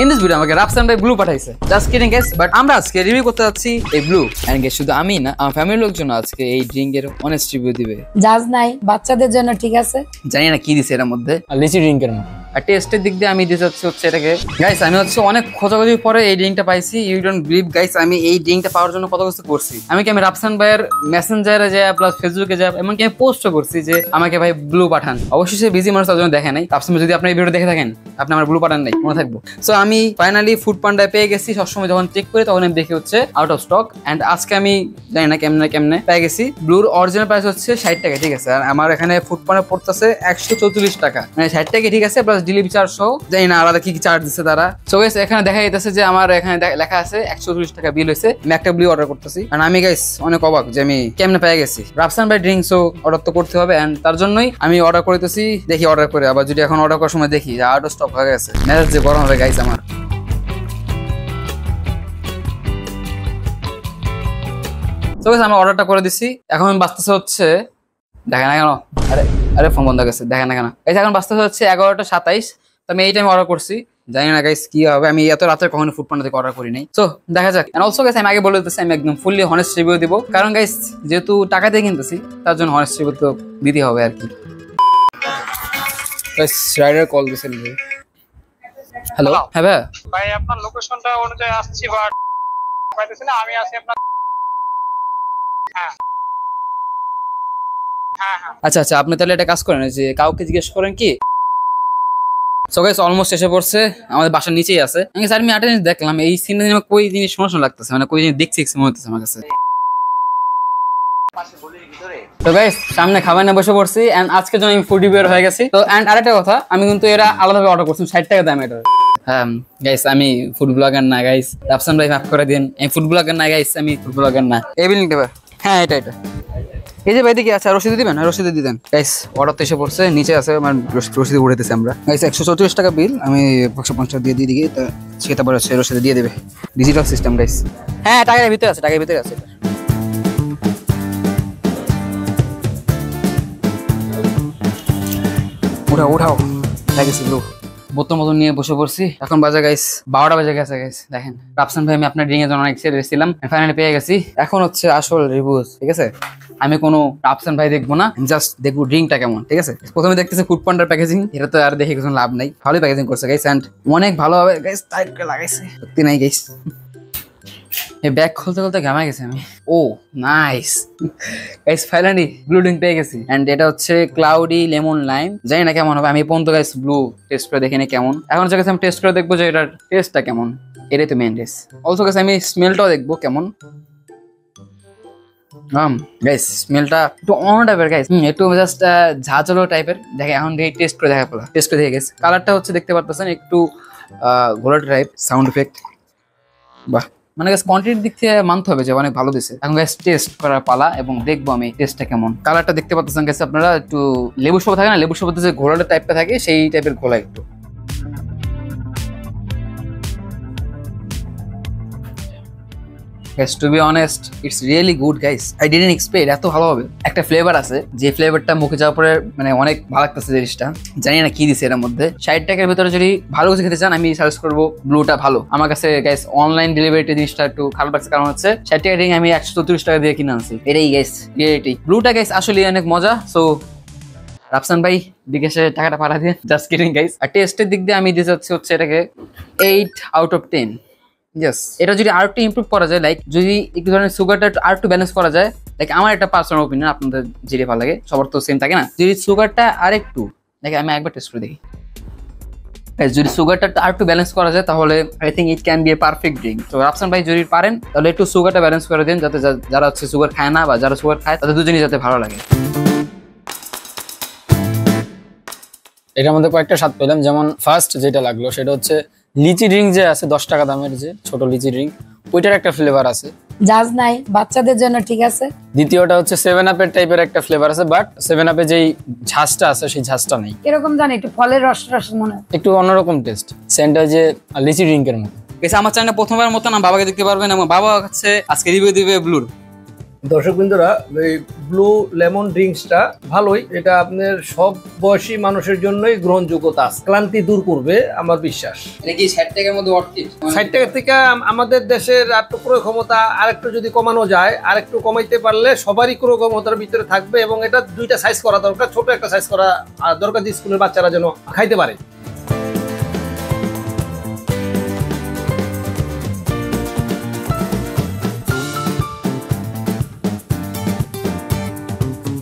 In this video আমাকে রাফসান ভাই blue পাঠাইছে। জাস্ট কিডিং গাইস, বাট আমরা আজকে রিভিউ করতে যাচ্ছি এই ব্লু। এন্ড গাইস শুধু আমি না, আমার ফ্যামিলির লোকজন আজকে এই ড্রিঙ্কের অনেস্ট রিভিউ দিবে। জাজ নাই, বাচ্চাদের জন্য ঠিক আছে। জানি না কি দিছে এর মধ্যে, লিচি ড্রিঙ্কের মতো। আর টেস্টের দিক দিয়ে আমি দিতে হচ্ছে এটাকে গাইস, আমি হচ্ছে অনেক খোঁজাখুঁজির পরে এই ড্রিঙ্কটা পাইছি। ইউ ডোন্ট বিলিভ গাইস, আমি এই ড্রিঙ্কটা পাওয়ার জন্য কত কিছু করছি। আমি রাফসান ভাইয়ের মেসেঞ্জারে যায় প্লাস ফেসবুকে যায়, এমনকি আমি পোস্টও করছি যে আমাকে ভাই ব্লু পাঠান। অবশ্যই সে বিজি মানুষ, তার জন্য দেখে নাই। রাফসান ভাই যদি আপনি এই ভিডিও দেখে থাকেন, আপনি আমার ব্লু পাঠান নাই, মনে থাকবো। সো আমি ফাইনালি ফুড পান্ডায় পেয়ে গেছি। সবসময় যখন চেক করি তখন আমি দেখি হচ্ছে আউট অফ স্টক। এন্ড আজকে আমি জানি না কেমনে পেয়ে গেছি। ব্লুর অরিজিনাল প্রাইস হচ্ছে 60 টাকা, ঠিক আছে। আর আমার এখানে ফুড পান্ডা পড়তেছে 144 টাকা, মানে 60 টাকা ঠিক আছে, প্লাস ডেলিভারি চার্জ সহ। জানি না আলাদা কি চার্জ দিচ্ছে তারা। সো গাইস এখানে দেখা যাইতেছে যে আমার এখানে লেখা আছে 140 টাকা বিল হয়েছে। আমি একটা ব্লু অর্ডার করতেছি। আর আমি গাইস অনেক অবাক যে আমি কেমনে পেয়ে গেছি। রাফসান ভাই ড্রিঙ্কসও অর্ডার তো করতে হবে, এন্ড তার জন্যই আমি অর্ডার করতেছি। দেখি অর্ডার করে আবার যদি এখন অর্ডার করার সময় দেখি আউট অফ স্টক হয়ে গেছে, মেজাজ যে গরম হবে গাইস আমার। তো গাইস আমি অর্ডারটা করে দিছি। এখন বাঁচতেছে হচ্ছে, দেখে না কেন, আরে ফোন বন্ধ গেছে, দেখে না কেন। এই এখন বাঁচতেছে হচ্ছে 11টা 27। তো আমি এই টাইমে অর্ডার করছি। জানি না গাইস কি হবে, আমি এত রাতে কখনো ফুড পান্ডা থেকে অর্ডার করি নাই। সো দেখা যাক। এন্ড অলসো গাইস আমি আগে বলে দিতেছি, আমি একদম ফুললি হনেস্ট রিভিউ দিব। কারণ গাইস যেহেতু টাকা দিয়ে কিনতেছি, তার জন্য হনেস্ট রিভিউ তো দিতে হবে আর কি। গাইস রাইডার কল দিছেন। হ্যালো, হ্যাঁ ভাই আপনার লোকেশনটা অনুযায়ী আসছি, বাট পাইতেছি না। আমি আছি আপনার। হ্যাঁ হ্যাঁ হ্যাঁ, আচ্ছা আচ্ছা, আপনি তাহলে একটা কাজ করেন, যে কাউকে জিজ্ঞেস করেন কি। সো গাইস অলমোস্ট এসে পড়ছে, আমাদের বাসার নিচেই আছে। স্যার আমি একটা জিনিস দেখলাম, এই সিনটা আমার কই জিনিস শোনা লাগতেছে, মানে কই জিনিস দেখছি মনে হচ্ছে আমার কাছে। তো গাইস সামনে খাবার নিয়ে বসে পড়ছি, এন্ড আজকের জন্য আমি ফুড রিভিউয়ার হয়ে গেছি। তো এন্ড আরেকটা কথা, আমি কিন্তু এরা আলাদাভাবে অর্ডার করছি 60 টাকা দাম এটা। হ্যাঁ গাইস আমি ফুড ব্লগার না গাইস, রাফসান ভাই মাফ করে দিন। আমি ফুড ব্লগার না গাইস, আমি ফুড ব্লগার না। এই বিল নিতে পারে, হ্যাঁ এটা এই যে ভাই দিকে আছে। রসিদ দিবেন, রসিদ দিয়ে দেন গাইস। অর্ডার তো এসে পড়ছে, নিচে আছে আমার রসিদ উঠাইতেছি আমরা গাইস। 134 টাকা বিল, আমি 150 দিয়ে দিই। তা সে তারপর হচ্ছে রসিদ দিয়ে দেবে। Digital system guys. হ্যাঁ টাকার ভিতরে আছে, টাকার ভিতরে আছে। উঠাও গেছি ব্লু বোতল মতন নিয়ে বসে পড়ছি। এখন বাজে গাইস 12টা বাজে গেছে গাইস। দেখেন রাফসান ভাই আমি আপনার ড্রিঙ্ক এর জন্য অনেক এক্সাইটেড ছিলাম, ফাইনালি পেয়ে গেছি। এখন হচ্ছে আসল রিভিউজ, ঠিক আছে। আমি কোনো রাফসান ভাই দেখবো না, জাস্ট দেখবো ড্রিঙ্কটা কেমন, ঠিক আছে। প্রথমে দেখতেছি ফুড পান্ডার প্যাকেজিং, এটা তো আর দেখে কিছু লাভ নাই। ভালোই প্যাকেজিং করছে গাইস, এন্ড অনেক ভালো হবে গাইস। টাইট করে লাগাইছে, সত্যি নাই গাইস। এই ব্যাগ খুলতে ঘামাই গেছে আমি। Oh nice guys, finally blue drink পেয়ে গেছি। এন্ড এটা হচ্ছে ক্লাউডি লেমন লাইম। জানি না কেমন হবে, আমি পর্যন্ত গাইস ব্লু টেস্ট করে দেখিনি কেমন। এখন হচ্ছে আমি টেস্ট করে দেখবো যে এটার টেস্টটা কেমন। এটাই তো মেন টেস্ট। অলসো গাইস আমি স্মেলটাও দেখবো কেমন। গাইস স্মেলটা একটু অন্য টাইপের গাইস, একটু জাস্ট ঝাঁঝালো টাইপের। দেখে এখন দেখে টেস্ট করে দেখা পেলাম, টেস্ট করে দেখে গেছে। কালারটা হচ্ছে দেখতে পারতেছেন একটু ঘোলাটে টাইপ। সাউন্ড ইফেক্ট বাহ, মানে গাইস কোয়ান্টিটির দিক থেকে মানতে হবে যে অনেক ভালো দিছে। এখন গাইস টেস্ট করার পালা, এবং দেখবো আমি টেস্টটা কেমন। কালারটা দেখতে পাচ্ছেন গাইস আপনারা, একটু লেবু শরবত থাকে না, লেবু শরবতের যে ঘোলাটে টাইপটা থাকে সেই টাইপের ঘোলা একটু। Guys, to be honest, it's really good guys. I didn't expect এত ভালো হবে। একটা ফ্লেভার আছে, যে ফ্লেভারটা মুখে যাওয়ার পরে মানে অনেক ভালো লাগতেছে জিনিসটা। জানি না কি দিছে এর মধ্যে। 60 টাকার ভিতরে যদি ভালো কিছু খেতে চান, আমি সাজেস্ট করবো ব্লুটা ভালো। আমার কাছে গাইস অনলাইন ডেলিভারিতে জিনিসটা একটু খারাপ লাগছে, কারণ হচ্ছে 60 টাকা রিং আমি 134 টাকা দিয়ে কিনে আনছি। এটাই গাইস রিয়েলিটি। ব্লুটা গাইস আসলে অনেক মজা। সো রাফসান ভাই বিকাশে টাকাটা পাঠা দিয়ে, জাস্ট কিডিং গাইস। আর টেস্টের দিক দিয়ে আমি দিতে হচ্ছে এটাকে 8 out of 10। ইয়েস, এটা যদি আর একটু ইমপ্রুভ করা যায়, লাইক যদি একটু ধরনের সুগারটা আর একটু ব্যালেন্স করা যায়, লাইক আমার একটা পার্সোনাল ওপিনিয়ন, আপনাদের যেটা ভালো লাগে, সবার তো সেম থাকে না। যদি সুগারটা আর একটু, দেখে আমি একবার টেস্ট করে দেখি। যদি সুগারটা আর একটু ব্যালেন্স করা যায়, তাহলে I think it can B A perfect drink. তো রাফসান ভাই যদি পারেন, তাহলে একটু সুগারটা ব্যালেন্স করে দিন, যাতে যারা হচ্ছে সুগার খায় না বা যারা সুগার খায়, তাদের দুজনই যাতে ভালো লাগে। এটার মধ্যে কয়েকটা স্বাদ পেলাম। যেমন ফার্স্ট যেটা লাগলো সেটা হচ্ছে লিচি ড্রিঙ্ক যে আছে 10 টাকা দামের, যে ছোট লিচি ড্রিঙ্ক, ওইটার একটা ফ্লেভার আছে। জাজ নাই, বাচ্চাদের জন্য ঠিক আছে। দ্বিতীয়টা হচ্ছে 7 আপের টাইপের একটা ফ্লেভার আছে, বাট 7 আপে যেই ঝাঁজটা আছে সেই ঝাঁজটা নেই। এরকম জানি একটু ফলের রস রস মনে হয়, একটু অন্যরকম টেস্ট। সেন্টটা যে লিচি ড্রিঙ্কের মতো। আমার চ্যানেলে প্রথমবার মতো না বাবাকে দেখতে পারবেন, এবং বাবা হচ্ছে আজকে রিভিউ দিবে ব্লুর। দর্শকবৃন্দরা, এই ব্লু লেমন ড্রিঙ্কসটা ভালোই, এটা আপনার সব বয়সী মানুষের জন্যই গ্রহণযোগ্যতা আছে, ক্লান্তি দূর করবে আমার বিশ্বাস। এটা কি 60 টাকার মধ্যে অর্থিত? 60 টাকা থেকে আমাদের দেশের আরেকটু ক্রয় ক্ষমতা আরেকটু যদি কমানো যায়, আরেকটু কমাইতে পারলে সবারই ক্রয় ক্ষমতার ভিতরে থাকবে, এবং এটা দুইটা সাইজ করা দরকার, ছোট একটা সাইজ করা দরকার যে স্কুলের বাচ্চারা যেন খাইতে পারে।